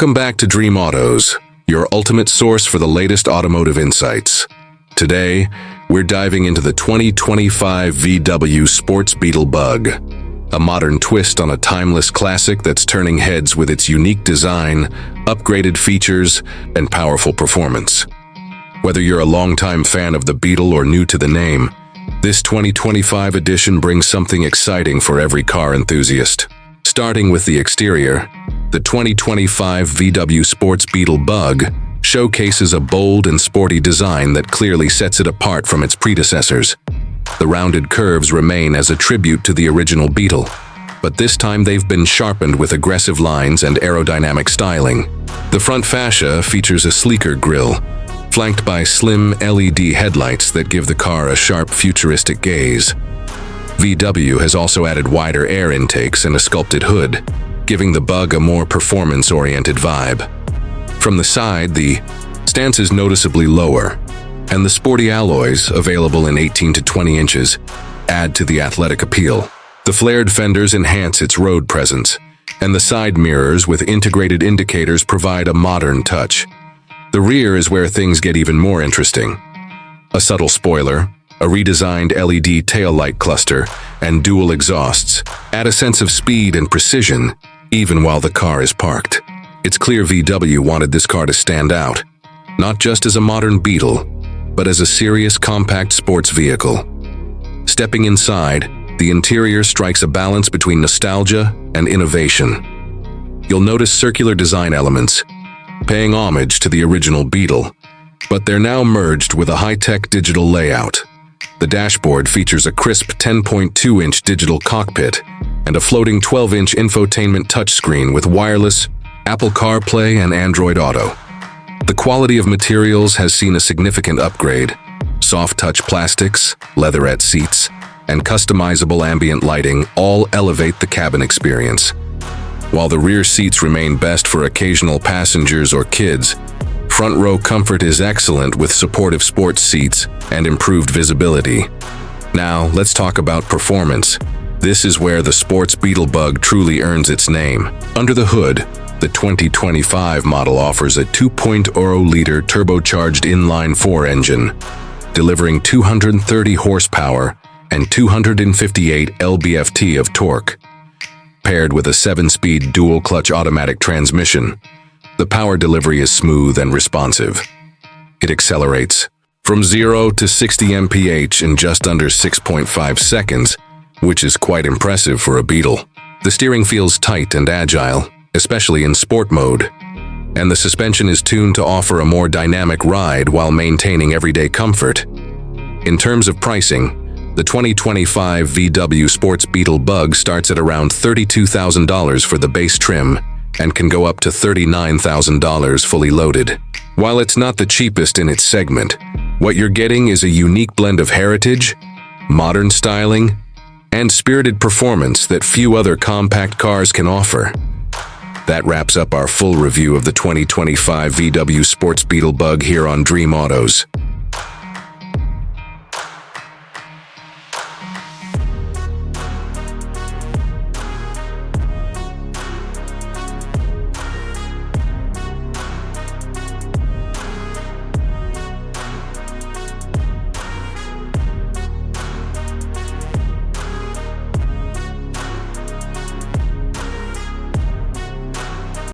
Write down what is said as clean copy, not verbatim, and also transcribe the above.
Welcome back to Dream Autos, your ultimate source for the latest automotive insights. Today, we're diving into the 2025 VW Sports Beetle Bug, a modern twist on a timeless classic that's turning heads with its unique design, upgraded features, and powerful performance. Whether you're a longtime fan of the Beetle or new to the name, this 2025 edition brings something exciting for every car enthusiast. Starting with the exterior, the 2025 VW Sports Beetle Bug showcases a bold and sporty design that clearly sets it apart from its predecessors. The rounded curves remain as a tribute to the original Beetle, but this time they've been sharpened with aggressive lines and aerodynamic styling. The front fascia features a sleeker grille, flanked by slim LED headlights that give the car a sharp, futuristic gaze. VW has also added wider air intakes and a sculpted hood, giving the Bug a more performance-oriented vibe. From the side, the stance is noticeably lower, and the sporty alloys, available in 18 to 20 inches, add to the athletic appeal. The flared fenders enhance its road presence, and the side mirrors with integrated indicators provide a modern touch. The rear is where things get even more interesting. A subtle spoiler, a redesigned LED taillight cluster, and dual exhausts add a sense of speed and precision even while the car is parked. It's clear VW wanted this car to stand out, not just as a modern Beetle, but as a serious compact sports vehicle. Stepping inside, the interior strikes a balance between nostalgia and innovation. You'll notice circular design elements, paying homage to the original Beetle, but they're now merged with a high-tech digital layout. The dashboard features a crisp 10.2-inch digital cockpit and a floating 12-inch infotainment touchscreen with wireless, Apple CarPlay, and Android Auto. The quality of materials has seen a significant upgrade. Soft-touch plastics, leatherette seats, and customizable ambient lighting all elevate the cabin experience. While the rear seats remain best for occasional passengers or kids, front row comfort is excellent with supportive sports seats and improved visibility. Now, let's talk about performance. This is where the Sports Beetle Bug truly earns its name. Under the hood, the 2025 model offers a 2.0-liter turbocharged inline-4 engine, delivering 230 horsepower and 258 lb-ft of torque. Paired with a 7-speed dual-clutch automatic transmission, the power delivery is smooth and responsive. It accelerates from 0 to 60 mph in just under 6.5 seconds, which is quite impressive for a Beetle. The steering feels tight and agile, especially in sport mode, and the suspension is tuned to offer a more dynamic ride while maintaining everyday comfort. In terms of pricing, the 2025 VW Sports Beetle Bug starts at around $32,000 for the base trim and can go up to $39,000 fully loaded. While it's not the cheapest in its segment, what you're getting is a unique blend of heritage, modern styling, and spirited performance that few other compact cars can offer. That wraps up our full review of the 2025 VW Sports Beetle Bug here on Dream Autos.